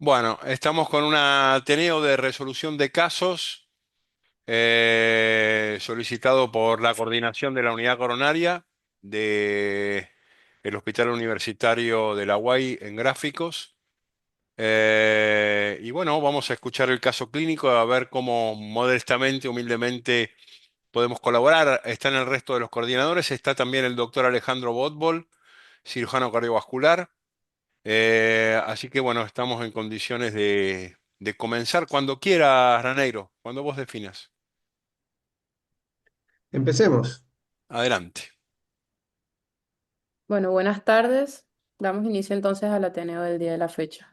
Bueno, estamos con un Ateneo de resolución de casos solicitado por la coordinación de la unidad coronaria del Hospital Universitario de La UAI en Gráficos. Y bueno, vamos a escuchar el caso clínico, a ver cómo modestamente, humildemente podemos colaborar. Están el resto de los coordinadores, está también el doctor Alejandro Botbol, cirujano cardiovascular. Así que bueno, estamos en condiciones de comenzar cuando quieras, Raneiro, cuando vos definas. Empecemos. Adelante. Bueno, buenas tardes. Damos inicio entonces al Ateneo del día de la fecha.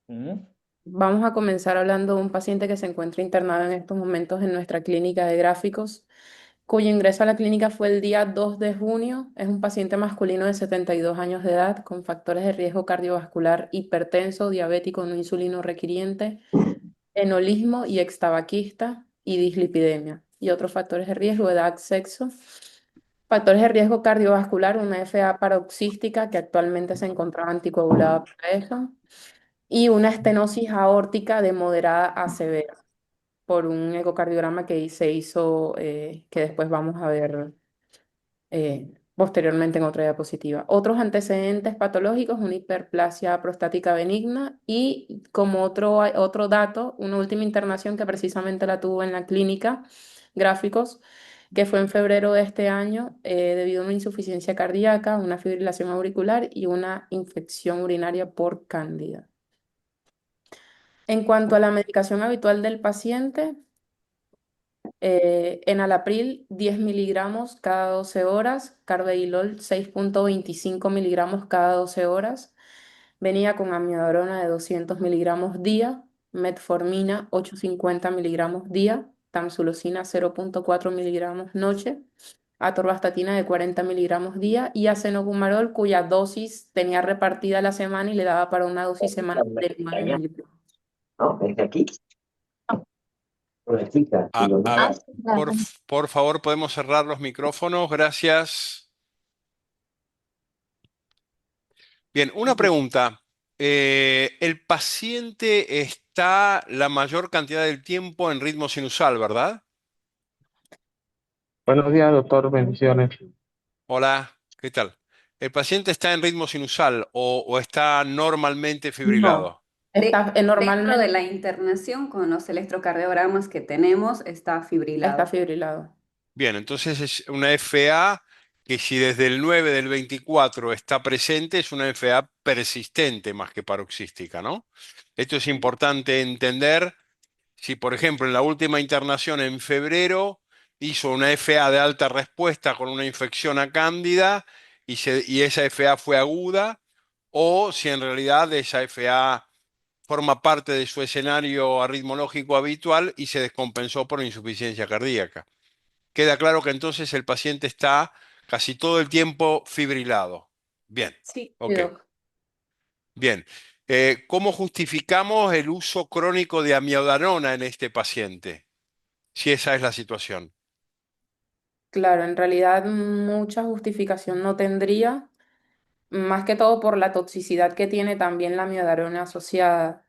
Mm. Vamos a comenzar hablando de un paciente que se encuentra internado en estos momentos en nuestra clínica de gráficos, cuyo ingreso a la clínica fue el día 2 de junio. Es un paciente masculino de 72 años de edad con factores de riesgo cardiovascular, hipertenso, diabético no insulino requiriente, enolismo y extabaquista y dislipidemia. Y otros factores de riesgo, edad, sexo. Factores de riesgo cardiovascular, una FA paroxística que actualmente se encontraba anticoagulada para eso, y una estenosis aórtica de moderada a severa por un ecocardiograma que se hizo, que después vamos a ver posteriormente en otra diapositiva. Otros antecedentes patológicos, una hiperplasia prostática benigna y como otro dato, una última internación que precisamente la tuvo en la clínica, gráficos, que fue en febrero de este año debido a una insuficiencia cardíaca, una fibrilación auricular y una infección urinaria por cándida. En cuanto a la medicación habitual del paciente, enalapril 10 miligramos cada 12 horas, carvedilol 6,25 miligramos cada 12 horas, venía con amiodarona de 200 miligramos día, metformina 850 miligramos día, tamsulosina 0,4 miligramos noche, atorvastatina de 40 miligramos día y acenogumarol cuya dosis tenía repartida la semana y le daba para una dosis semanal de 9 miligramos. No, desde aquí, una chica, A, digo, a no. ver, por favor, podemos cerrar los micrófonos. Gracias. Bien, una pregunta. El paciente está la mayor cantidad del tiempo en ritmo sinusal, ¿verdad? Buenos días, doctor. Bendiciones. Hola, ¿qué tal? ¿El paciente está en ritmo sinusal o está normalmente No, fibrilado? está Dentro de normalmente la internación, con los electrocardiogramas que tenemos, está está fibrilado. fibrilado. Bien, entonces es una FA que si desde el 9 del 24 está presente, es una FA persistente más que paroxística, ¿no? Esto es importante entender. Si, por ejemplo, en la última internación en febrero hizo una FA de alta respuesta con una infección a cándida y esa FA fue aguda, o si en realidad esa FA forma parte de su escenario arritmológico habitual y se descompensó por insuficiencia cardíaca. Queda claro que entonces el paciente está casi todo el tiempo fibrilado. Bien, Sí, sí, ok, doc. bien. ¿Cómo justificamos el uso crónico de amiodarona en este paciente? Si esa es la situación. Claro, en realidad mucha justificación no tendría, más que todo por la toxicidad que tiene también la miodarona asociada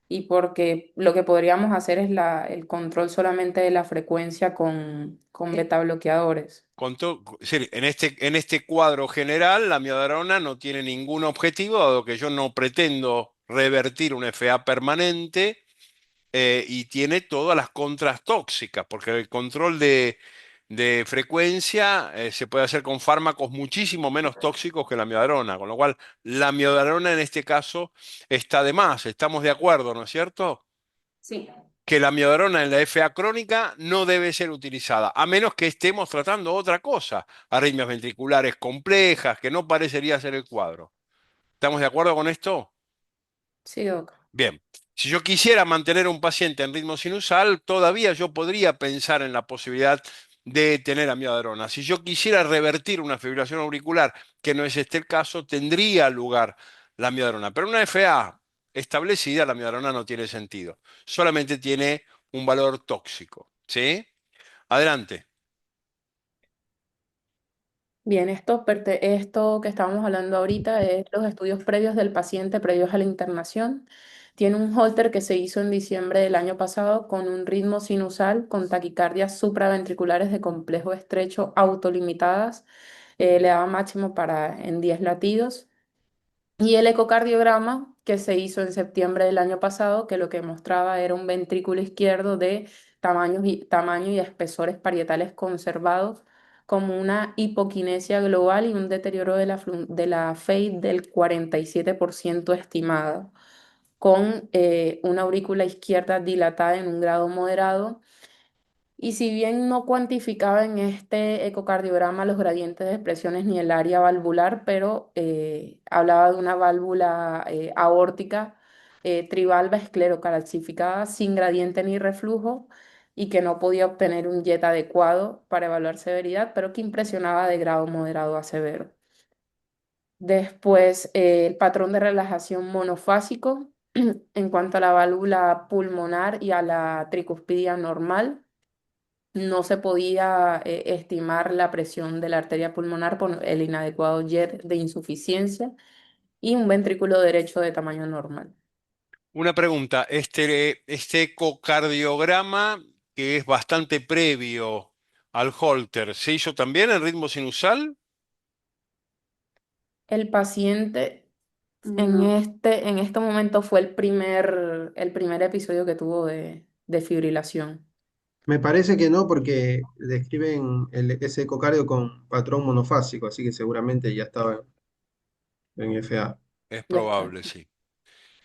y porque lo que podríamos hacer es el control solamente de la frecuencia con Eh, beta bloqueadores. Es decir, en este cuadro general, la miodarona no tiene ningún objetivo, dado que yo no pretendo revertir una FA permanente y tiene todas las contras tóxicas, porque el control de frecuencia se puede hacer con fármacos muchísimo menos tóxicos que la miodarona, con lo cual la miodarona en este caso está de más. Estamos de acuerdo, ¿no es cierto? sí, Que la miodarona en la FA crónica no debe ser utilizada, a menos que estemos tratando otra cosa, arritmias ventriculares complejas, que no parecería ser el cuadro. ¿Estamos de acuerdo con esto? Sí, doc. Bien, si yo quisiera mantener a un paciente en ritmo sinusal, todavía yo podría pensar en la posibilidad de tener amiodarona. Si yo quisiera revertir una fibrilación auricular, que no es este el caso, tendría lugar la amiodarona. Pero una FA establecida, la amiodarona no tiene sentido. Solamente tiene un valor tóxico. ¿Sí? Adelante. Bien, esto que estábamos hablando ahorita es los estudios previos del paciente, previos a la internación. Tiene un Holter que se hizo en diciembre del año pasado con un ritmo sinusal, con taquicardias supraventriculares de complejo estrecho autolimitadas. Le daba máximo en 10 latidos. Y el ecocardiograma que se hizo en septiembre del año pasado, que lo que mostraba era un ventrículo izquierdo de tamaño y espesores parietales conservados, como una hipoquinesia global y un deterioro de la FEI del 47% estimado, con una aurícula izquierda dilatada en un grado moderado y si bien no cuantificaba en este ecocardiograma los gradientes de presiones ni el área valvular, pero hablaba de una válvula aórtica trivalva esclerocalcificada sin gradiente ni reflujo y que no podía obtener un jet adecuado para evaluar severidad, pero que impresionaba de grado moderado a severo. Después, el patrón de relajación monofásico en cuanto a la válvula pulmonar y a la tricuspidia normal. No se podía estimar la presión de la arteria pulmonar por el inadecuado jet de insuficiencia y un ventrículo derecho de tamaño normal. Una pregunta, este ecocardiograma, que es bastante previo al Holter, ¿se hizo también en ritmo sinusal? El paciente No, en este momento fue el primer episodio que tuvo de fibrilación. Me parece que no, porque describen ese ecocardio con patrón monofásico, así que seguramente ya estaba en FA. Es Ya está. probable, sí.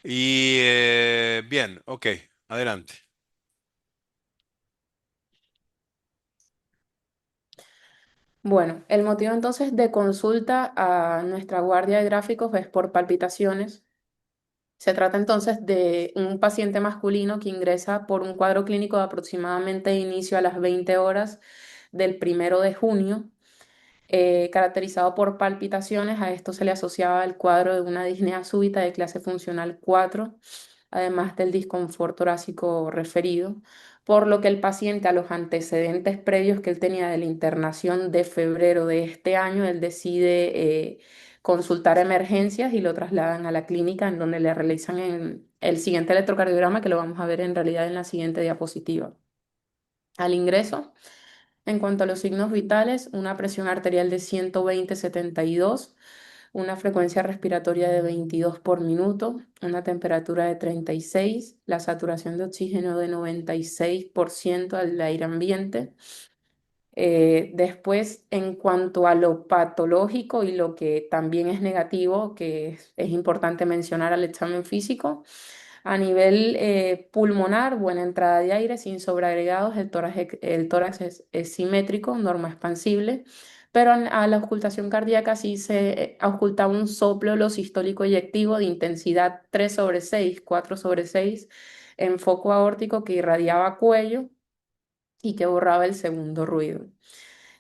Y bien, ok, adelante. Bueno, el motivo entonces de consulta a nuestra guardia de gráficos es por palpitaciones. Se trata entonces de un paciente masculino que ingresa por un cuadro clínico de aproximadamente inicio a las 20 horas del 1 de junio, caracterizado por palpitaciones. A esto se le asociaba el cuadro de una disnea súbita de clase funcional 4, además del disconfort torácico referido, por lo que el paciente, a los antecedentes previos que él tenía de la internación de febrero de este año, él decide consultar emergencias y lo trasladan a la clínica en donde le realizan el siguiente electrocardiograma, que lo vamos a ver en realidad en la siguiente diapositiva. Al ingreso, en cuanto a los signos vitales, una presión arterial de 120/72, una frecuencia respiratoria de 22 por minuto, una temperatura de 36, la saturación de oxígeno de 96% al aire ambiente. Después, en cuanto a lo patológico y lo que también es negativo, que es importante mencionar al examen físico, a nivel pulmonar, buena entrada de aire sin sobreagregados, el tórax es simétrico, norma expansible, pero a la auscultación cardíaca sí se auscultaba un soplo lo sistólico eyectivo de intensidad 3/6, 4/6, en foco aórtico que irradiaba cuello y que borraba el segundo ruido.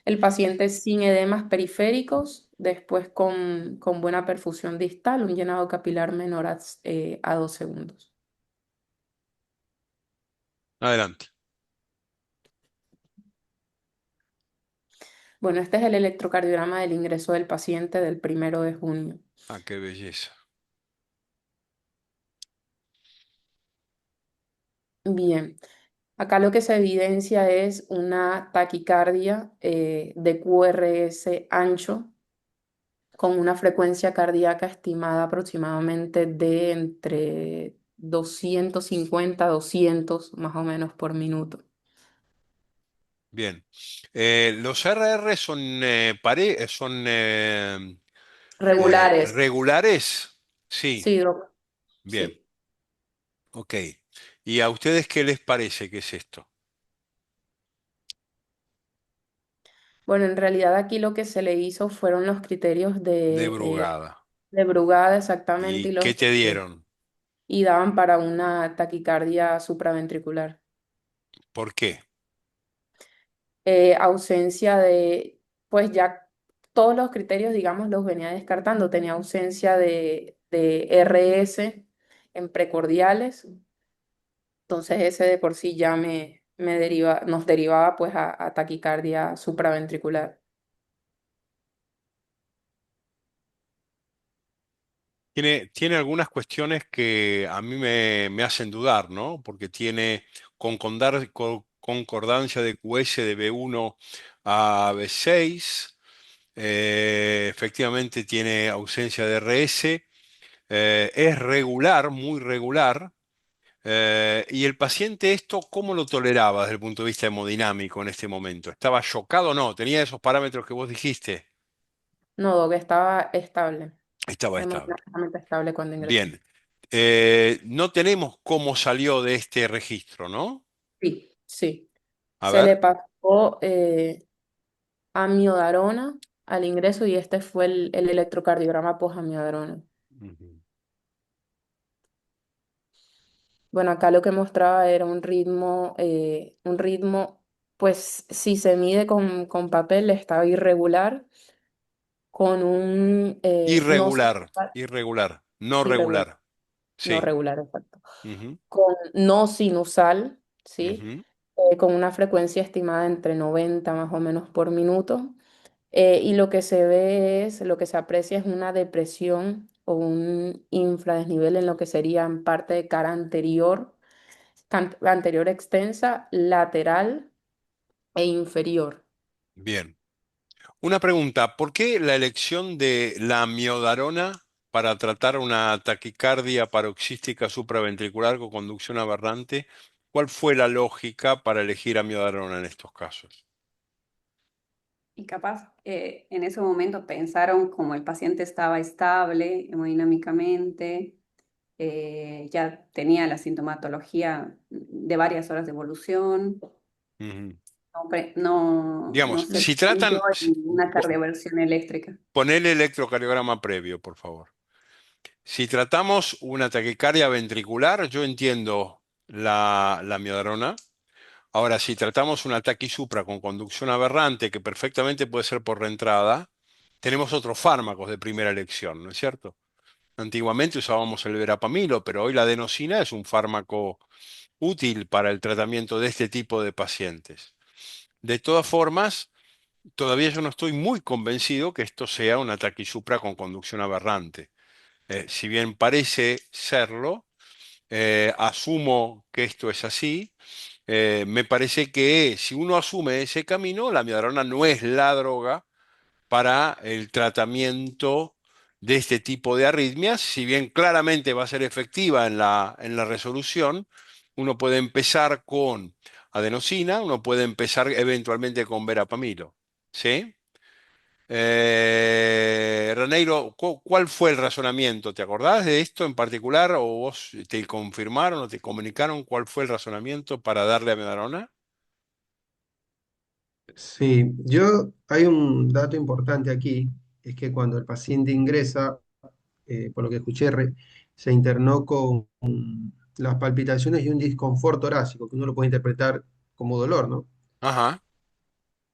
El paciente sin edemas periféricos, después con buena perfusión distal, un llenado capilar menor a 2 segundos. Adelante. Bueno, este es el electrocardiograma del ingreso del paciente del 1 de junio. Ah, qué belleza. Bien, acá lo que se evidencia es una taquicardia de QRS ancho con una frecuencia cardíaca estimada aproximadamente de entre 250 a 200 más o menos por minuto. Bien. ¿Los RR son Regulares. regulares? Sí, Sí, bien, sí. ok. ¿Y a ustedes qué les parece que es esto? Bueno, en realidad aquí lo que se le hizo fueron los criterios De Brugada. de Brugada exactamente ¿Y qué te dieron? y daban para una taquicardia supraventricular. ¿Por qué? Ausencia pues ya todos los criterios, digamos, los venía descartando. Tenía ausencia de RS en precordiales, entonces ese de por sí ya nos derivaba pues a taquicardia supraventricular. Tiene algunas cuestiones que a mí me hacen dudar, ¿no? Porque tiene concordancia de QS de B1 a B6. Efectivamente tiene ausencia de RS. Es regular, muy regular. ¿Y el paciente esto cómo lo toleraba desde el punto de vista hemodinámico en este momento? ¿Estaba chocado o no? ¿Tenía esos parámetros que vos dijiste? No, Doc, estaba estable, Estaba estable. hemodinámicamente estable cuando ingresó. Bien. No tenemos cómo salió de este registro, ¿no? Sí, sí. A Se le ver. pasó amiodarona al ingreso y este fue el electrocardiograma posamiodarona. Ujú. Bueno, acá lo que mostraba era un ritmo, pues si se mide con papel estaba irregular, con un no Irregular, sinusal, irregular, no irregular, regular. no Sí. regular, exacto, Ujú, con no sinusal, ¿sí? ujú. Con una frecuencia estimada entre 90 más o menos por minuto. Y lo que se ve es, lo que se aprecia es una depresión o un infradesnivel en lo que serían parte de cara anterior, anterior extensa, lateral e inferior. Bien. Una pregunta, ¿por qué la elección de la amiodarona para tratar una taquicardia paroxística supraventricular con conducción aberrante? ¿Cuál fue la lógica para elegir amiodarona en estos casos? Y capaz en ese momento pensaron como el paciente estaba estable hemodinámicamente, ya tenía la sintomatología de varias horas de evolución, Ujú. no Digamos, se si pensó tratan, en una cardioversión eléctrica. poner el electrocardiograma previo, por favor. Si tratamos una taquicardia ventricular, yo entiendo la amiodarona. Ahora, si tratamos un ataque supra con conducción aberrante, que perfectamente puede ser por reentrada, tenemos otros fármacos de primera elección, ¿no es cierto? Antiguamente usábamos el verapamilo, pero hoy la adenosina es un fármaco útil para el tratamiento de este tipo de pacientes. De todas formas, todavía yo no estoy muy convencido que esto sea un ataque supra con conducción aberrante. Si bien parece serlo, asumo que esto es así. Me parece que si uno asume ese camino, la amiodarona no es la droga para el tratamiento de este tipo de arritmias, si bien claramente va a ser efectiva en la resolución. Uno puede empezar con adenosina, uno puede empezar eventualmente con verapamilo, ¿sí? Reneiro, ¿cuál fue el razonamiento? ¿Te acordás de esto en particular o vos te confirmaron o te comunicaron cuál fue el razonamiento para darle a amiodarona? Sí, hay un dato importante aquí, es que cuando el paciente ingresa, por lo que escuché, se internó con las palpitaciones y un disconfort torácico, que uno lo puede interpretar como dolor, ¿no? Ajá,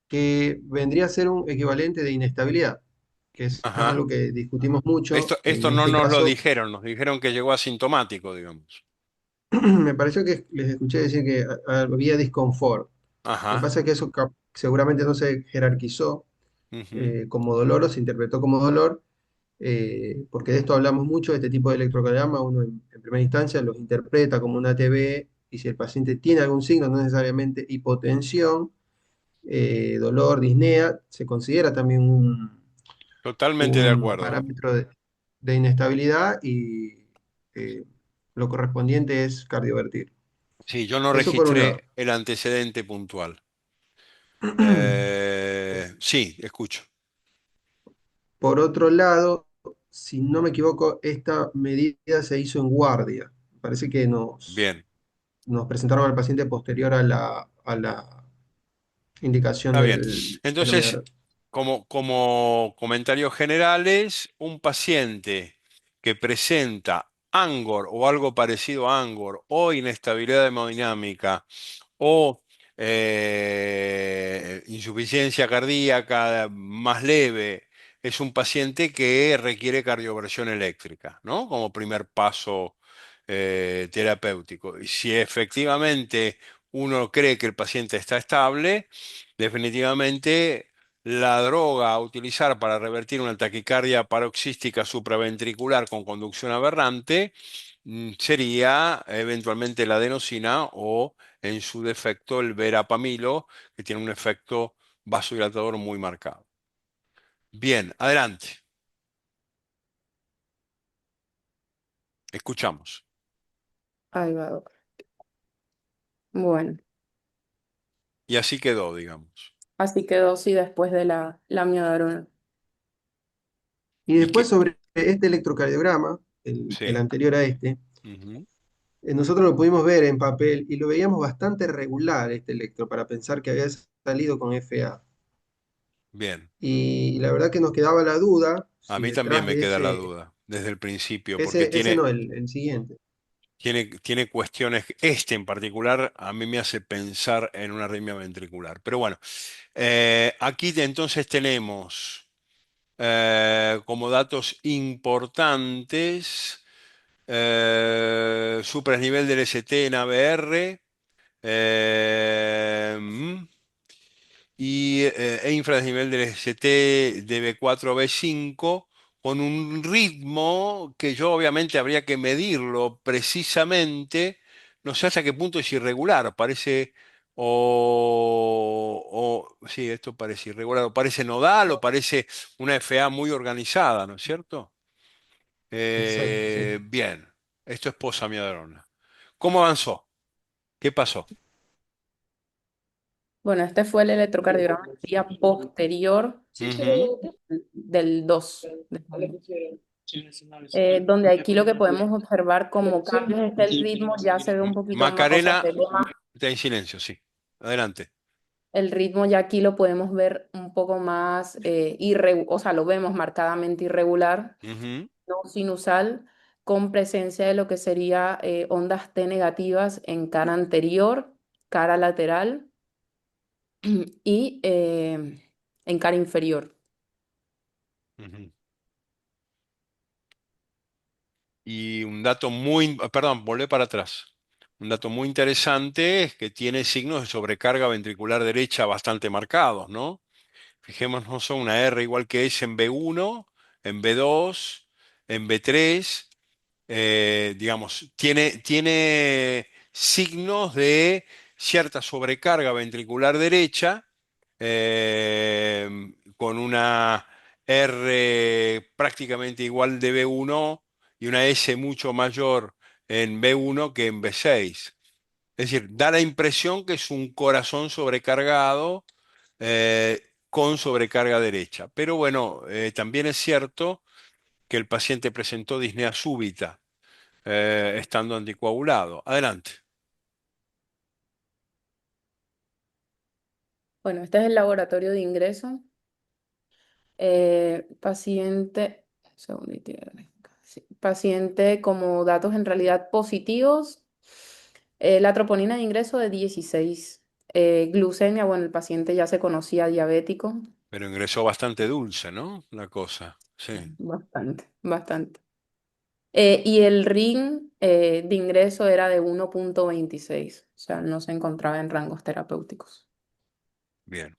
Que vendría a ser un equivalente de inestabilidad, que es ajá. algo que discutimos mucho. Esto En no este nos lo caso, dijeron, nos dijeron que llegó asintomático, digamos. me pareció que les escuché decir que había disconfort. Lo que Ajá, pasa es que eso seguramente no se jerarquizó ujú, como dolor o se interpretó como dolor, porque de esto hablamos mucho, de este tipo de electrocardiograma, uno en primera instancia los interpreta como una ATB y si el paciente tiene algún signo, no necesariamente hipotensión, dolor, disnea, se considera también totalmente de un acuerdo. parámetro de inestabilidad y eh, lo correspondiente es cardiovertir. Sí, yo no Eso por un lado. registré el antecedente puntual. Sí, escucho. Por otro lado, si no me equivoco, esta medida se hizo en guardia. Parece que Bien, nos presentaron al paciente posterior a la indicación está bien. del Entonces, omedador. como comentarios generales, un paciente que presenta Angor o algo parecido a Angor o inestabilidad hemodinámica o insuficiencia cardíaca más leve, es un paciente que requiere cardioversión eléctrica, ¿no? Como primer paso terapéutico. Y si efectivamente uno cree que el paciente está estable, definitivamente la droga a utilizar para revertir una taquicardia paroxística supraventricular con conducción aberrante sería eventualmente la adenosina o, en su defecto, el verapamilo, que tiene un efecto vasodilatador muy marcado. Bien, adelante. Escuchamos. Ahí va, doc. Bueno, Y así quedó, digamos. así quedó sí después de la miodarona. Y Y después que, sobre este electrocardiograma, el sí. anterior a este, Ujú. nosotros lo pudimos ver en papel y lo veíamos bastante regular este electro para pensar que había salido con FA. Bien. Y la verdad que nos quedaba la duda A si mí también detrás me de queda la ese, duda desde el principio, porque ese tiene, no, el siguiente. tiene cuestiones, este en particular a mí me hace pensar en una arritmia ventricular. Pero bueno, aquí entonces tenemos como datos importantes supranivel del ST en ABR e infradesnivel del ST de B4 a B5 con un ritmo que yo obviamente habría que medirlo precisamente, no sé hasta qué punto es irregular, parece, sí, esto parece irregular, o parece nodal, o parece una FA muy organizada, ¿no es cierto? Exacto, sí. Bien, esto es posamiadrona. ¿Cómo avanzó? ¿Qué pasó? Bueno, este fue el electrocardiograma del día posterior Ujú, del 2 de julio. Donde aquí lo que podemos observar como cambios es que el ritmo ya se ve un poquito más, o sea, Macarena, se ve más, está en silencio, sí. Adelante. el ritmo ya aquí lo podemos ver un poco más, o sea, lo vemos marcadamente irregular, Ujú, no sinusal, con presencia de lo que sería ondas T negativas en cara anterior, cara lateral y en cara inferior. ujú. Y un dato perdón, volvé para atrás. Un dato muy interesante es que tiene signos de sobrecarga ventricular derecha bastante marcados, ¿no? Fijémonos, son una R igual que es en B1, en B2, en B3. Digamos, tiene signos de cierta sobrecarga ventricular derecha, con una R prácticamente igual de B1 y una S mucho mayor en B1 que en B6. Es decir, da la impresión que es un corazón sobrecargado con sobrecarga derecha. Pero bueno, también es cierto que el paciente presentó disnea súbita estando anticoagulado. Adelante. Bueno, este es el laboratorio de ingreso. Paciente, un segundito, sí, paciente como datos en realidad positivos. La troponina de ingreso de 16. Glucemia, bueno, el paciente ya se conocía diabético. Pero ingresó bastante dulce, ¿no? La cosa. Sí. Bastante, bastante. Y el ring de ingreso era de 1,26, o sea, no se encontraba en rangos terapéuticos. Bien.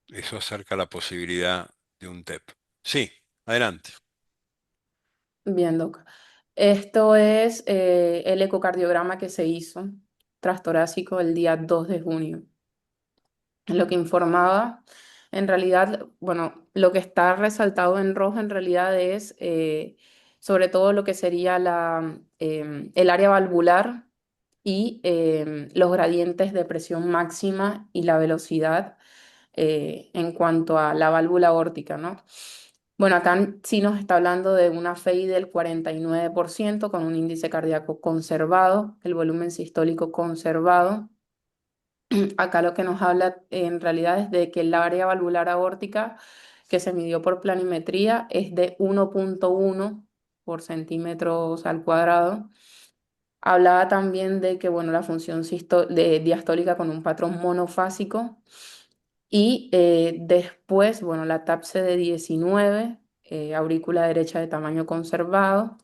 Eso acerca la posibilidad de un TEP. Sí, adelante. Bien, doc. Esto es el ecocardiograma que se hizo transtorácico el día 2 de junio. Lo que informaba, en realidad, bueno, lo que está resaltado en rojo en realidad es sobre todo lo que sería el área valvular y los gradientes de presión máxima y la velocidad en cuanto a la válvula aórtica, ¿no? Bueno, acá sí nos está hablando de una FEI del 49% con un índice cardíaco conservado, el volumen sistólico conservado. Acá lo que nos habla en realidad es de que el área valvular aórtica que se midió por planimetría es de 1,1 por centímetros al cuadrado. Hablaba también de que, bueno, la función diastólica con un patrón monofásico y después, bueno, la TAPSE de 19, aurícula derecha de tamaño conservado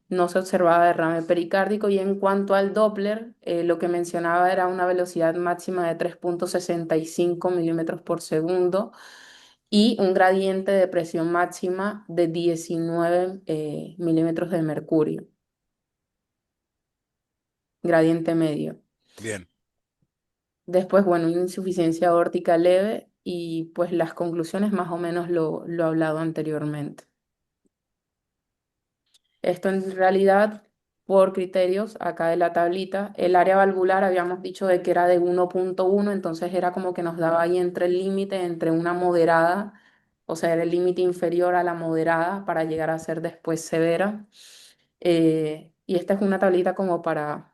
No se observaba derrame pericárdico y en cuanto al Doppler, lo que mencionaba era una velocidad máxima de 3,65 milímetros por segundo y un gradiente de presión máxima de 19 milímetros de mercurio, gradiente medio. Bien. Después, bueno, una insuficiencia aórtica leve y pues las conclusiones más o menos lo he hablado anteriormente. Esto en realidad, por criterios acá de la tablita, el área valvular habíamos dicho de que era de 1,1, entonces era como que nos daba ahí entre el límite, entre una moderada, o sea, era el límite inferior a la moderada para llegar a ser después severa. Y esta es una tablita como para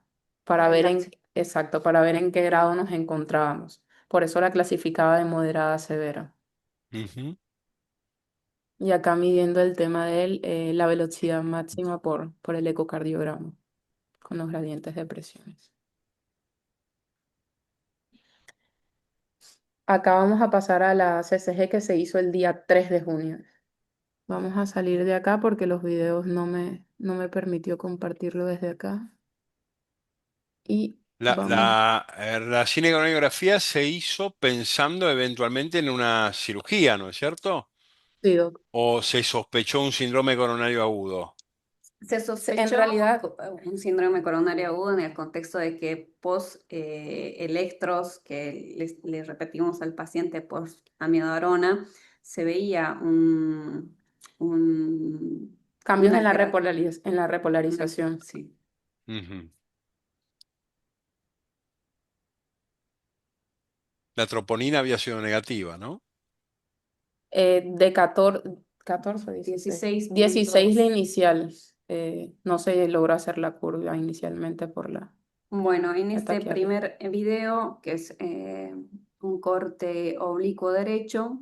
ver exacto, para ver en qué grado nos encontrábamos. Por eso la clasificaba de moderada a severa. Ujú. Y acá midiendo el tema de la velocidad máxima por el ecocardiograma, con los gradientes de presiones. Acá vamos a pasar a la CCG que se hizo el día 3 de junio. Vamos a salir de acá porque los videos no me permitió compartirlo desde acá. Y vamos, La cinecoreografía se hizo pensando eventualmente en una cirugía, ¿no es cierto? sí, doc. ¿O se sospechó un síndrome coronario agudo? Se En sospechó realidad, un síndrome coronario agudo en el contexto de que post electros que le repetimos al paciente post amiodarona se veía cambios una en en la alteración. repolarización. Sí. Ujú. La troponina había sido negativa, ¿no? De 14 o 16. 16 la 16,2. inicial. No se logró hacer la curva inicialmente por Bueno, en la este taquiardia. primer video, que es un corte oblicuo derecho,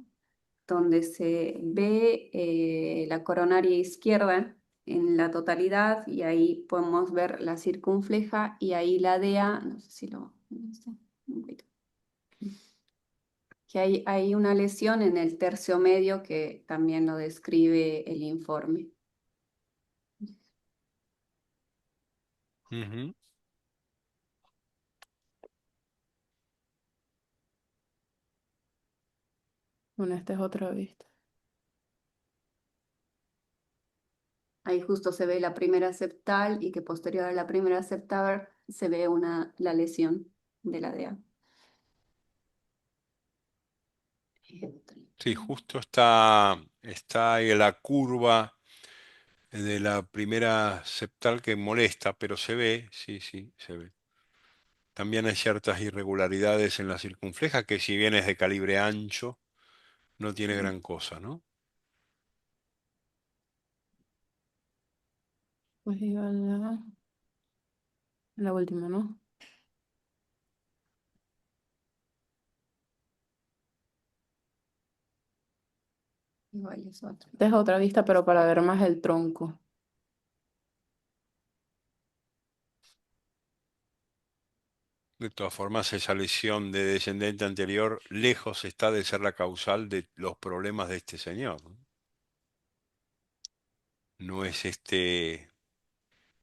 donde se ve la coronaria izquierda en la totalidad y ahí podemos ver la circunfleja y ahí la DEA, no sé si lo... un poquito. Que hay una lesión en el tercio medio que también lo describe el informe. Ujú. Bueno, esta es otra vista. Ahí justo se ve la primera septal y que posterior a la primera septal se ve la lesión de la DEA. Sí, justo está ahí la curva de la primera septal que molesta, pero se ve, sí, sí, se ve. También hay ciertas irregularidades en la circunfleja, que si bien es de calibre ancho, no tiene gran cosa, ¿no? Pues iba la última, ¿no? Igual es otro. Esta es otra vista, pero para ver más el tronco. De todas formas, esa lesión de descendente anterior lejos está de ser la causal de los problemas de este señor, ¿no? No es este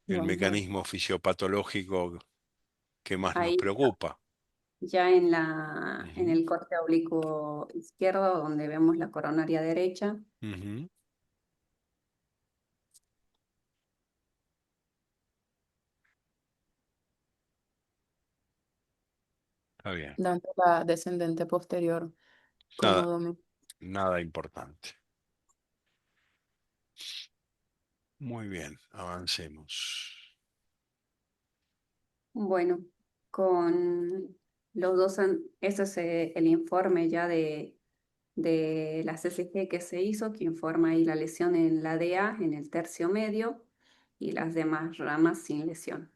el Vamos a ver. mecanismo fisiopatológico que más nos Ahí preocupa. ya en Ujú, el corte oblicuo izquierdo, donde vemos la coronaria derecha, ujú. Está bien. Dando la descendente posterior como Nada, dominio. nada importante. Muy bien, avancemos. bueno, con los dos, ese es el informe ya de la CCG que se hizo, que informa ahí la lesión en la DA, en el tercio medio, y las demás ramas sin lesión.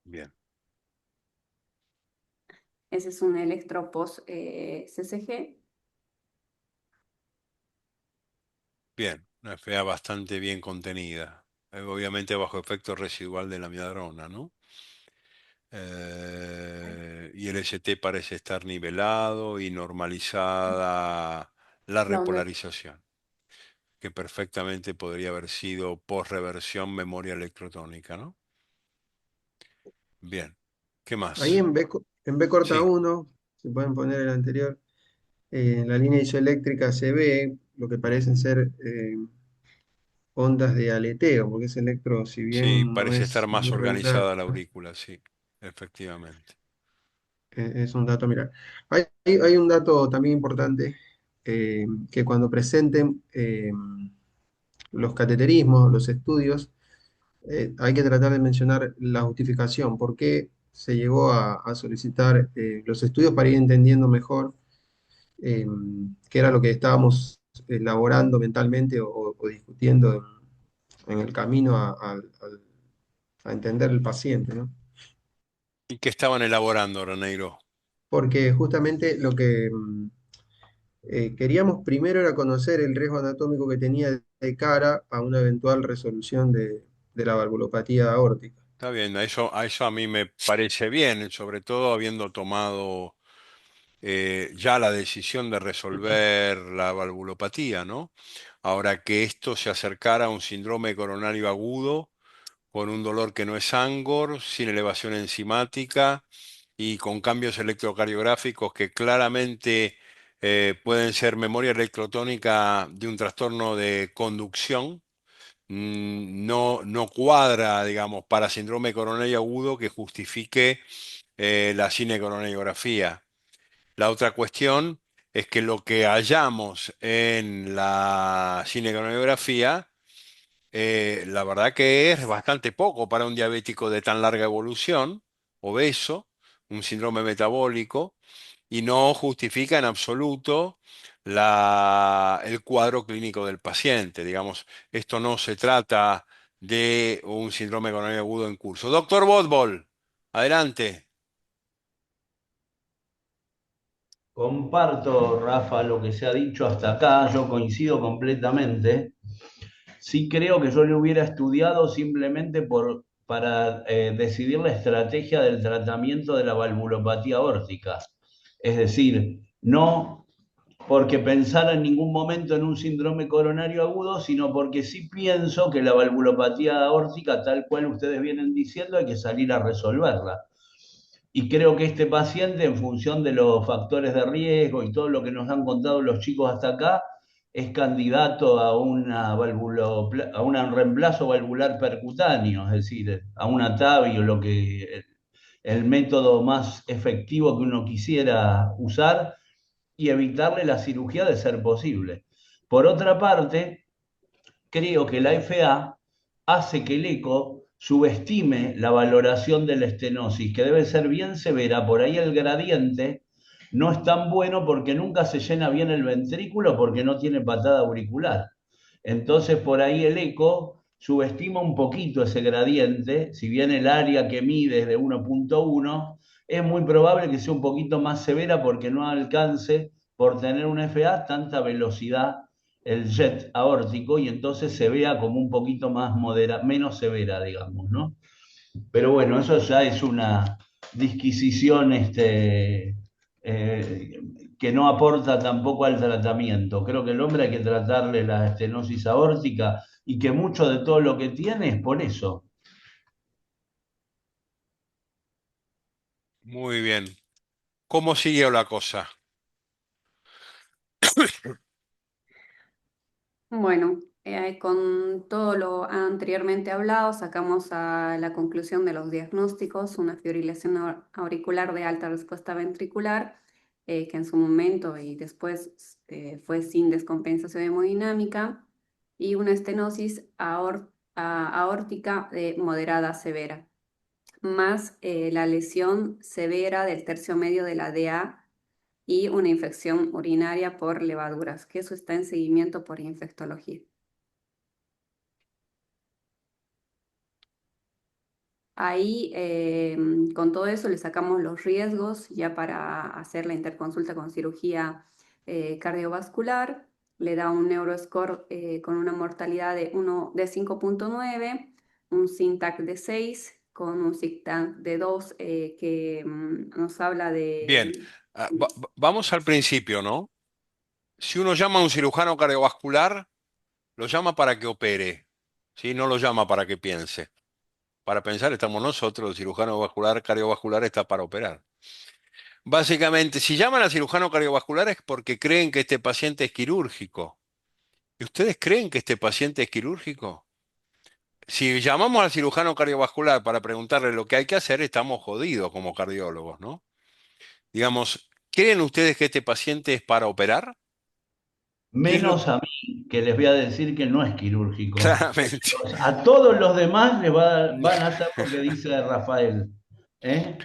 Bien, Ese es un electro post CCG. bien. Una FA bastante bien contenida. Obviamente bajo efecto residual de la miadrona, ¿no? Y el ST parece estar nivelado y normalizada la La onda. repolarización. que perfectamente podría haber sido post-reversión memoria electrotónica, ¿no? Bien, ¿qué Ahí más? en B corta Sí, 1, si pueden poner el anterior, en la línea isoeléctrica se ve lo que parecen ser ondas de aleteo, porque ese electro, si sí, bien no parece estar es más muy regular, organizada la aurícula, sí, efectivamente. es un dato a mirar. Hay un dato también importante, que cuando presenten los cateterismos, los estudios, hay que tratar de mencionar la justificación, por qué se llegó a solicitar los estudios para ir entendiendo mejor eh, qué era lo que estábamos elaborando mentalmente o discutiendo en el camino a entender el paciente, ¿no? ¿Y qué estaban elaborando, Reneiro? Porque justamente lo que queríamos primero era conocer el riesgo anatómico que tenía de cara a una eventual resolución de la valvulopatía aórtica. Está bien, a eso a mí me parece bien, sobre todo habiendo tomado ya la decisión de resolver la valvulopatía, ¿no? Ahora que esto se acercara a un síndrome coronario agudo, con un dolor que no es Angor, sin elevación enzimática y con cambios electrocardiográficos que claramente pueden ser memoria electrotónica de un trastorno de conducción. No, no cuadra, digamos, para síndrome coronario agudo que justifique la cinecoronariografía. La otra cuestión es que lo que hallamos en la cinecoronariografía, la verdad que es bastante poco para un diabético de tan larga evolución, obeso, un síndrome metabólico, y no justifica en absoluto el cuadro clínico del paciente. Digamos, esto no se trata de un síndrome coronario agudo en curso. Doctor Botbol, adelante. Comparto, Rafa, lo que se ha dicho hasta acá, yo coincido completamente. Sí creo que yo le hubiera estudiado simplemente para decidir la estrategia del tratamiento de la valvulopatía aórtica. Es decir, no porque pensara en ningún momento en un síndrome coronario agudo, sino porque sí pienso que la valvulopatía aórtica, tal cual ustedes vienen diciendo, hay que salir a resolverla. Y creo que este paciente, en función de los factores de riesgo y todo lo que nos han contado los chicos hasta acá, es candidato a a un reemplazo valvular percutáneo, es decir, a una TAVI o el método más efectivo que uno quisiera usar y evitarle la cirugía de ser posible. Por otra parte, creo que la FA hace que el eco subestime la valoración de la estenosis, que debe ser bien severa. Por ahí el gradiente no es tan bueno porque nunca se llena bien el ventrículo porque no tiene patada auricular. Entonces por ahí el eco subestima un poquito ese gradiente, si bien el área que mide es de 1.1, es muy probable que sea un poquito más severa porque no alcance por tener un FA tanta velocidad el jet aórtico y entonces se vea como un poquito más menos severa, digamos, ¿no? Pero bueno, eso ya es una disquisición eh, que no aporta tampoco al tratamiento. Creo que el hombre hay que tratarle la estenosis aórtica y que mucho de todo lo que tiene es por eso. Muy bien. ¿Cómo siguió la cosa? Bueno, con todo lo anteriormente hablado, sacamos a la conclusión de los diagnósticos, una fibrilación auricular de alta respuesta ventricular, que en su momento y después fue sin descompensación hemodinámica, y una estenosis aórtica de moderada a severa, más la lesión severa del tercio medio de la DA y una infección urinaria por levaduras, que eso está en seguimiento por infectología. Ahí, con todo eso, le sacamos los riesgos ya para hacer la interconsulta con cirugía cardiovascular. Le da un Neuroscore con una mortalidad de 5.9, un SYNTAC de 6, con un SIGTAC de 2, que nos habla Bien, de... vamos al principio, ¿no? Si uno llama a un cirujano cardiovascular, lo llama para que opere, ¿sí? No lo llama para que piense. Para pensar estamos nosotros, el cirujano vascular, cardiovascular está para operar. Básicamente, si llaman al cirujano cardiovascular es porque creen que este paciente es quirúrgico. ¿Y ustedes creen que este paciente es quirúrgico? Si llamamos al cirujano cardiovascular para preguntarle lo que hay que hacer, estamos jodidos como cardiólogos, ¿no? Digamos, ¿creen ustedes que este paciente es para operar? ¿Qué es lo Menos a mí, que les voy a decir que no es quirúrgico. claramente? A todos los demás van a hacer lo que dice Rafael. ¿Eh?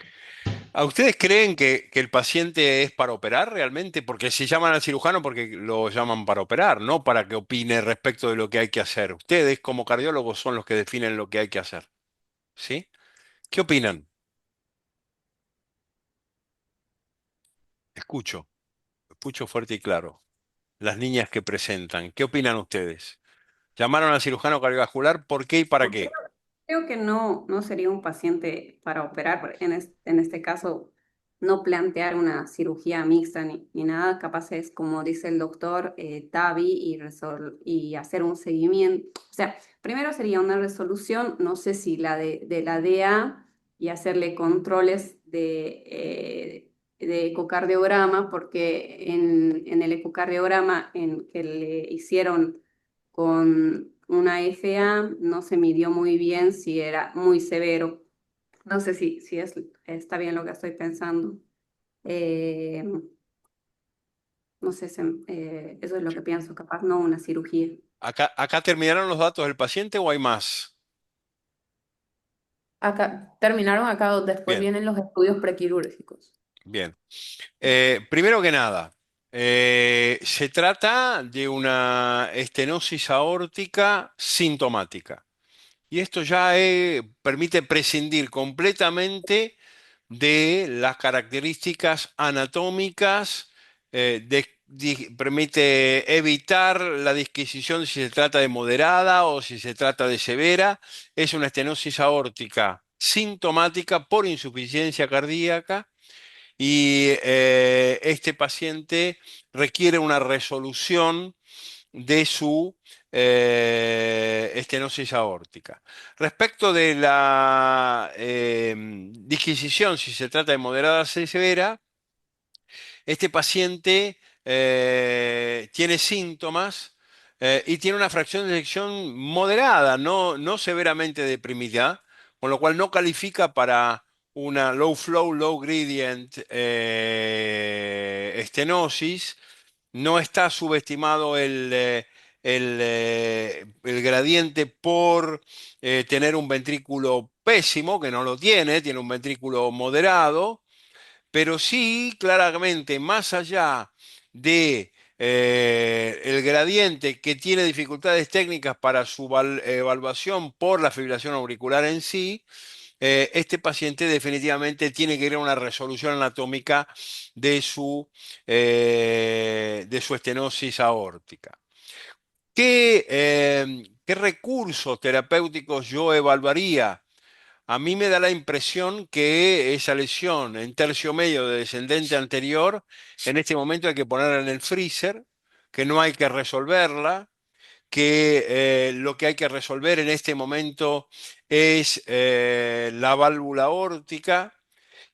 ¿A ustedes creen que el paciente es para operar realmente? Porque si llaman al cirujano porque lo llaman para operar, no para que opine respecto de lo que hay que hacer. Ustedes como cardiólogos son los que definen lo que hay que hacer, ¿sí? ¿Qué opinan? Escucho, escucho fuerte y claro. Las niñas que presentan, ¿qué opinan ustedes? ¿Llamaron al cirujano cardiovascular? ¿Por qué y para qué? Creo que no sería un paciente para operar, en este caso no plantear una cirugía mixta ni nada, capaz es como dice el doctor TAVI y hacer un seguimiento. O sea, primero sería una resolución, no sé si de la DA y hacerle controles de ecocardiograma, porque en el ecocardiograma en que le hicieron con una FA no se midió muy bien si era muy severo. No sé si está bien lo que estoy pensando. Eh, no sé, eso es lo que pienso, capaz no una cirugía. ¿Acá terminaron los datos del paciente o hay más? Acá, terminaron acá, después Bien, vienen los estudios prequirúrgicos. bien. Primero que nada, se trata de una estenosis aórtica sintomática. Y esto ya permite prescindir completamente de las características anatómicas, permite evitar la disquisición si se trata de moderada o si se trata de severa. Es una estenosis aórtica sintomática por insuficiencia cardíaca y este paciente requiere una resolución de su estenosis aórtica. Respecto de la disquisición, si se trata de moderada o severa, este paciente tiene síntomas y tiene una fracción de eyección moderada, no severamente deprimida, con lo cual no califica para una low flow, low gradient estenosis. No está subestimado el gradiente por tener un ventrículo pésimo, que no lo tiene un ventrículo moderado, pero sí, claramente, más allá de el gradiente que tiene dificultades técnicas para su evaluación por la fibrilación auricular en sí, este paciente definitivamente tiene que ir a una resolución anatómica de su estenosis aórtica. ¿Qué recursos terapéuticos yo evaluaría? A mí me da la impresión que esa lesión en tercio medio de descendente anterior, en este momento hay que ponerla en el freezer, que no hay que resolverla, que lo que hay que resolver en este momento es la válvula órtica,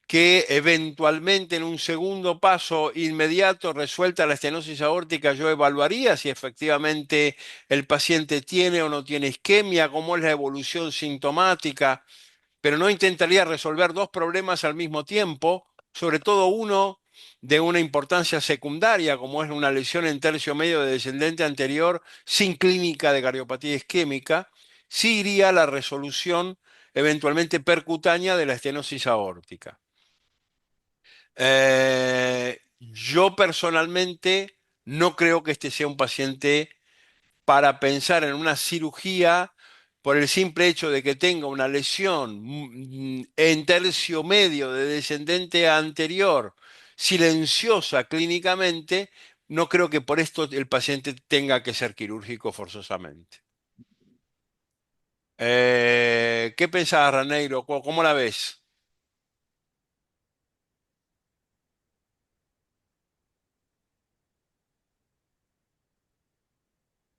que eventualmente en un segundo paso inmediato resuelta la estenosis aórtica, yo evaluaría si efectivamente el paciente tiene o no tiene isquemia, cómo es la evolución sintomática, pero no intentaría resolver dos problemas al mismo tiempo, sobre todo uno de una importancia secundaria, como es una lesión en tercio medio de descendente anterior sin clínica de cardiopatía isquémica. Sí iría a la resolución eventualmente percutánea de la estenosis aórtica. Yo personalmente no creo que este sea un paciente para pensar en una cirugía por el simple hecho de que tenga una lesión en tercio medio de descendente anterior, silenciosa clínicamente, no creo que por esto el paciente tenga que ser quirúrgico forzosamente. ¿Qué pensás, Raneiro? ¿Cómo la ves?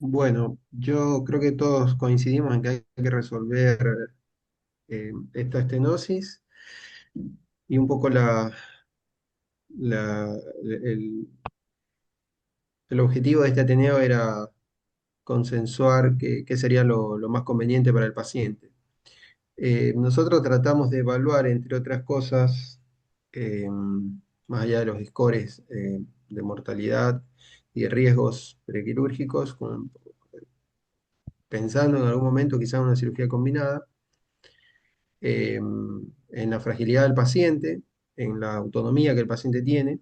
Bueno, yo creo que todos coincidimos en que hay que resolver esta estenosis y un poco la- el, el objetivo de este Ateneo era consensuar qué sería lo más conveniente para el paciente. Nosotros tratamos de evaluar, entre otras cosas, más allá de los scores de mortalidad y de riesgos prequirúrgicos, pensando en algún momento quizá en una cirugía combinada, en la fragilidad del paciente, en la autonomía que el paciente tiene,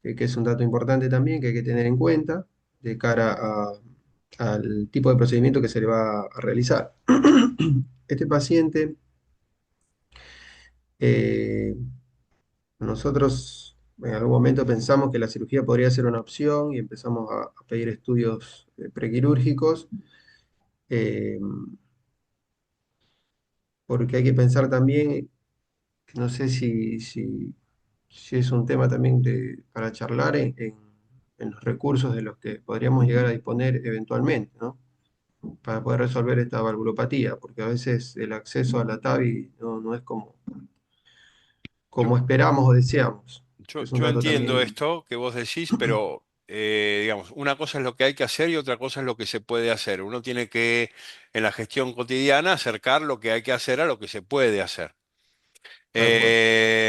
que es un dato importante también que hay que tener en cuenta de cara al tipo de procedimiento que se le va a realizar. Este paciente, eh, nosotros en algún momento pensamos que la cirugía podría ser una opción y empezamos a pedir estudios prequirúrgicos, eh, porque hay que pensar también, no sé si es un tema también para charlar en los recursos de los que podríamos llegar a disponer eventualmente, ¿no? Para poder resolver esta valvulopatía, porque a veces el acceso a la TAVI no es Yo, como esperamos o deseamos. yo, Es un yo dato entiendo también. esto que vos decís, pero digamos, una cosa es lo que hay que hacer y otra cosa es lo que se puede hacer. Uno tiene que, en la gestión cotidiana, acercar lo que hay que hacer a lo que se puede hacer. Tal cual.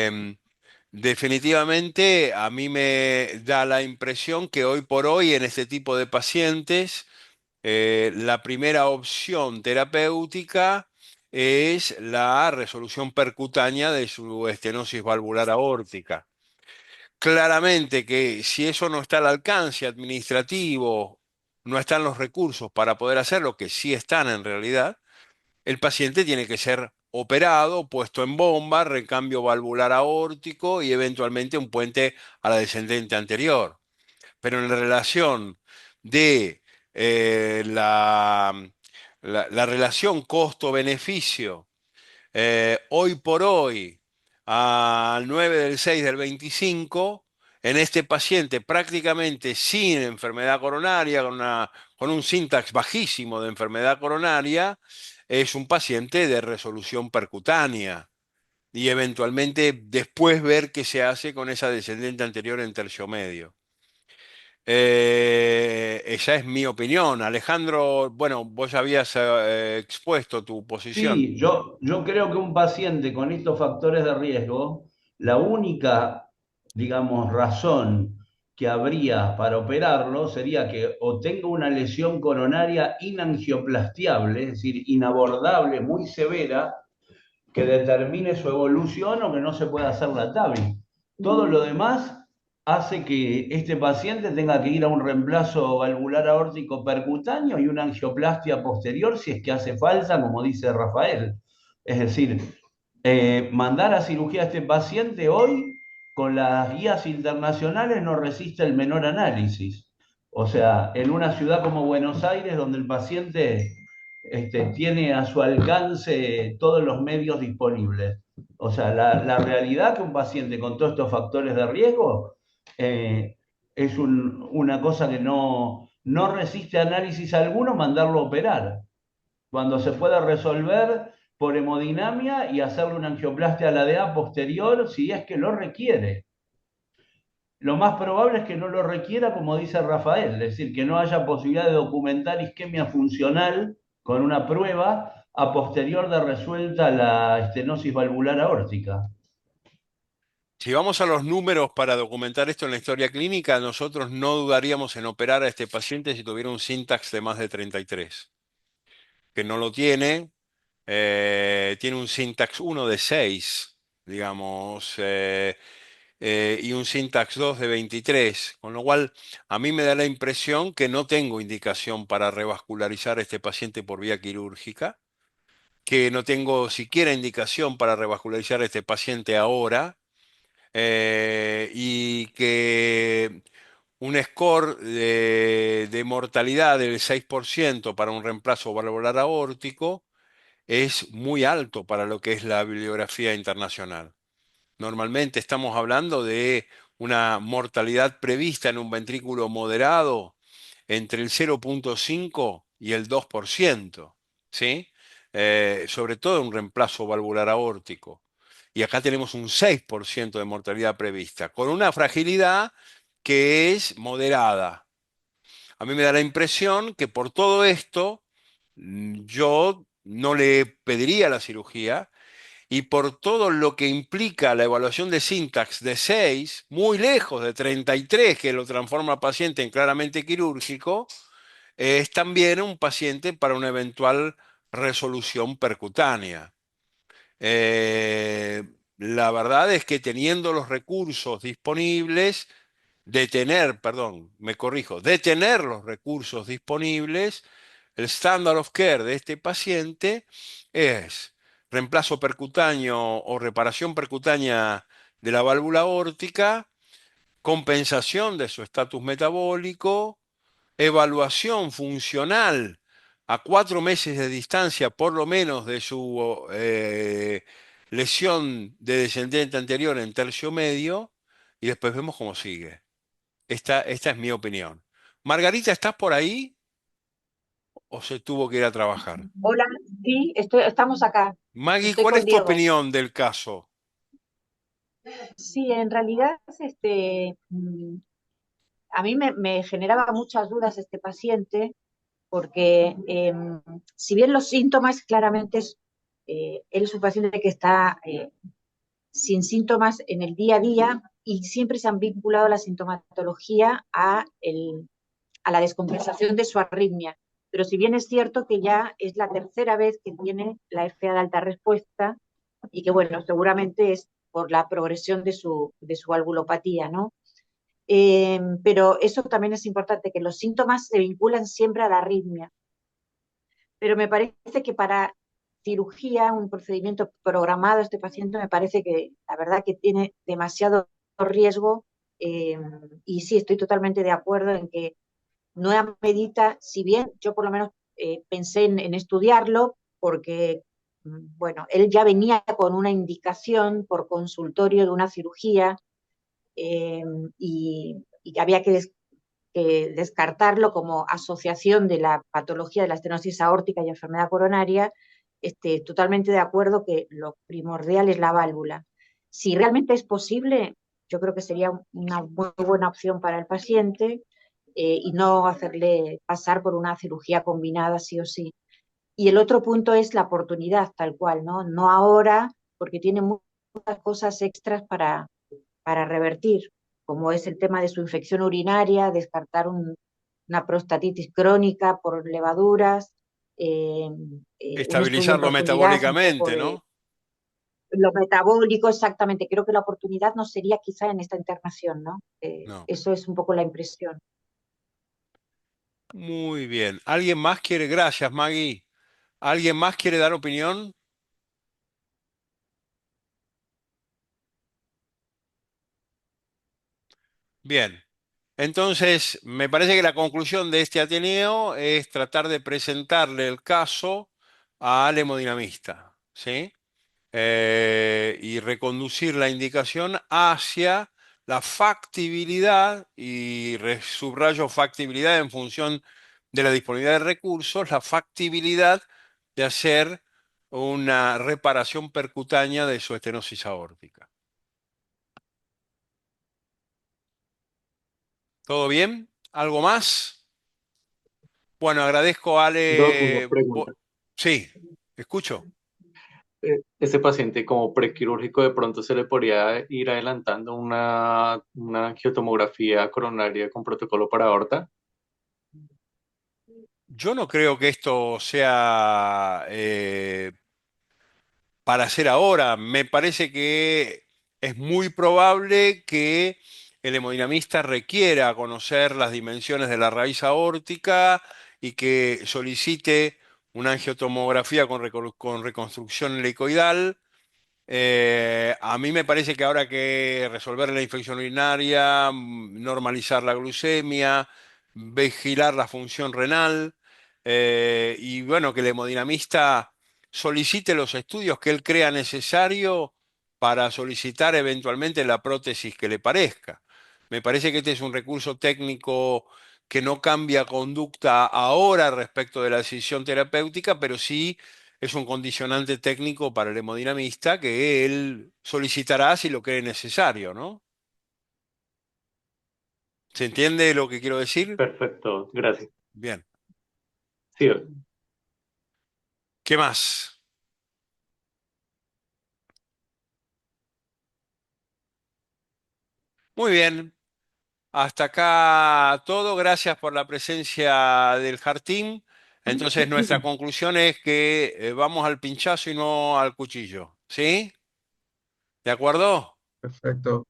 Em, Definitivamente a mí me da la impresión que hoy por hoy en este tipo de pacientes la primera opción terapéutica es la resolución percutánea de su estenosis valvular aórtica. Claramente que si eso no está al alcance administrativo, no están los recursos para poder hacerlo, que sí están en realidad, el paciente tiene que ser operado, puesto en bomba, recambio valvular aórtico y eventualmente un puente a la descendente anterior. Pero en la relación de la relación costo-beneficio, hoy por hoy, al 9 del 6 del 25, en este paciente prácticamente sin enfermedad coronaria, con un syntax bajísimo de enfermedad coronaria, es un paciente de resolución percutánea. Y eventualmente después ver qué se hace con esa descendente anterior en tercio medio. Esa es mi opinión. Alejandro, bueno, vos ya habías expuesto tu posición. Sí, yo creo que un paciente con estos factores de riesgo, la única, digamos, razón que habría para operarlo sería que o tenga una lesión coronaria inangioplastiable, es decir, inabordable, muy severa, que determine su evolución o que no se pueda hacer la TAVI. Todo lo demás hace que este paciente tenga que ir a un reemplazo valvular aórtico percutáneo y una angioplastia posterior si es que hace falta, como dice Rafael. Es decir, mandar a cirugía a este paciente hoy con las guías internacionales no resiste el menor análisis. O sea, en una ciudad como Buenos Aires, donde el paciente tiene a su alcance todos los medios disponibles. O sea, la realidad que un paciente con todos estos factores de riesgo es una cosa que no resiste análisis alguno mandarlo a operar. Cuando se puede resolver por hemodinamia y hacerle una angioplastia a la DA posterior si es que lo requiere. Lo más probable es que no lo requiera, como dice Rafael, es decir, que no haya posibilidad de documentar isquemia funcional con una prueba a posterior de resuelta la estenosis valvular aórtica. Si vamos a los números para documentar esto en la historia clínica, nosotros no dudaríamos en operar a este paciente si tuviera un syntax de más de 33, que no lo tiene, tiene un syntax 1 de 6, digamos, y un syntax 2 de 23, con lo cual a mí me da la impresión que no tengo indicación para revascularizar a este paciente por vía quirúrgica, que no tengo siquiera indicación para revascularizar a este paciente ahora, y que un score de mortalidad del 6% para un reemplazo valvular aórtico es muy alto para lo que es la bibliografía internacional. Normalmente estamos hablando de una mortalidad prevista en un ventrículo moderado entre el 0,5 y el 2%, ¿sí? Sobre todo un reemplazo valvular aórtico. Y acá tenemos un 6% de mortalidad prevista, con una fragilidad que es moderada. A mí me da la impresión que por todo esto yo no le pediría la cirugía, y por todo lo que implica la evaluación de Syntax de 6, muy lejos de 33, que lo transforma al paciente en claramente quirúrgico, es también un paciente para una eventual resolución percutánea. La verdad es que teniendo los recursos disponibles, perdón, me corrijo, de tener los recursos disponibles, el standard of care de este paciente es reemplazo percutáneo o reparación percutánea de la válvula aórtica, compensación de su estatus metabólico, evaluación funcional a 4 meses de distancia, por lo menos, de su lesión de descendente anterior en tercio medio, y después vemos cómo sigue. Esta es mi opinión. Margarita, ¿estás por ahí o se tuvo que ir a trabajar? Hola, sí, estamos acá. Maggie, Estoy ¿cuál con es tu Diego. opinión del caso? Sí, en realidad, a mí me generaba muchas dudas este paciente, porque si bien los síntomas claramente él es un paciente que está sin síntomas en el día a día y siempre se han vinculado la sintomatología a la descompensación de su arritmia. Pero si bien es cierto que ya es la tercera vez que tiene la FA de alta respuesta y que, bueno, seguramente es por la progresión de su valvulopatía, ¿no? Pero eso también es importante, que los síntomas se vinculan siempre a la arritmia. Pero me parece que para cirugía, un procedimiento programado, este paciente me parece que la verdad que tiene demasiado riesgo, y sí, estoy totalmente de acuerdo en que Nueva Medita, si bien yo por lo menos pensé en estudiarlo, porque, bueno, él ya venía con una indicación por consultorio de una cirugía, eh, y había que descartarlo como asociación de la patología de la estenosis aórtica y enfermedad coronaria. Totalmente de acuerdo que lo primordial es la válvula. Si realmente es posible, yo creo que sería una muy buena opción para el paciente, y no hacerle pasar por una cirugía combinada sí o sí. Y el otro punto es la oportunidad, tal cual, ¿no? No ahora, porque tiene muchas cosas extras para revertir, como es el tema de su infección urinaria, descartar una prostatitis crónica por levaduras, un estudio en Estabilizarlo profundidad, un poco metabólicamente, de ¿no? lo metabólico, exactamente. Creo que la oportunidad no sería quizá en esta internación, ¿no? No. Eso es un poco la impresión. Muy bien. ¿Alguien más quiere? Gracias, Maggie. ¿Alguien más quiere dar opinión? Bien. Entonces, me parece que la conclusión de este Ateneo es tratar de presentarle el caso al hemodinamista, ¿sí? Y reconducir la indicación hacia la factibilidad, y subrayo factibilidad en función de la disponibilidad de recursos, la factibilidad de hacer una reparación percutánea de su estenosis aórtica. ¿Todo bien? ¿Algo más? Bueno, agradezco a Doc, una Ale. pregunta. Sí, escucho. Este paciente como prequirúrgico de pronto se le podría ir adelantando una angiotomografía coronaria con protocolo para aorta. Yo no creo que esto sea para hacer ahora. Me parece que es muy probable que el hemodinamista requiera conocer las dimensiones de la raíz aórtica y que solicite una angiotomografía con reconstrucción helicoidal. A mí me parece que ahora hay que resolver la infección urinaria, normalizar la glucemia, vigilar la función renal, y bueno, que el hemodinamista solicite los estudios que él crea necesario para solicitar eventualmente la prótesis que le parezca. Me parece que este es un recurso técnico que no cambia conducta ahora respecto de la decisión terapéutica, pero sí es un condicionante técnico para el hemodinamista que él solicitará si lo cree necesario, ¿no? ¿Se entiende lo que quiero decir? Perfecto, gracias. Bien. Sí, ¿Qué más? Muy bien. Hasta acá todo. Gracias por la presencia del Jartín. Entonces, nuestra conclusión es que vamos al pinchazo y no al cuchillo. ¿Sí? ¿De acuerdo? Perfecto.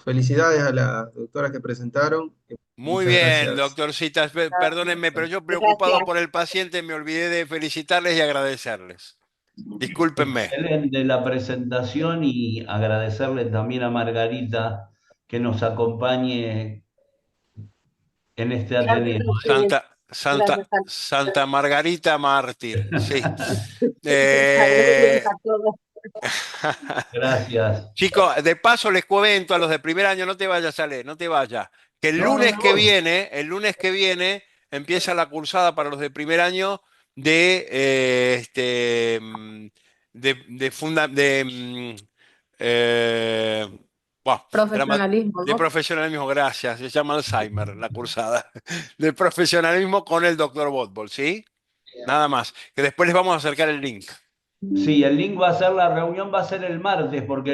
Felicidades a las doctoras que presentaron. Muy Muchas bien, gracias. doctorcitas. Perdónenme, pero yo preocupado Gracias. por el paciente me olvidé de felicitarles y agradecerles. Discúlpenme. Excelente la presentación y agradecerle también a Margarita que nos acompañe en este Gracias Ateneo. a ustedes. Santa Gracias a Santa Margarita Mártir, sí. Saludos Eh, a todos. Gracias. Chicos, de paso les cuento a los de primer año, no te vayas a leer, no te vayas, que No, no me voy. el lunes que viene empieza la cursada para los de primer año de eh, buah, Profesionalismo, de ¿no? profesionalismo, gracias, se llama Alzheimer la cursada, de profesionalismo con el doctor Botbol, ¿sí? Nada más, que después les vamos a acercar el link. Sí, el link va a ser, la reunión va a ser el martes, porque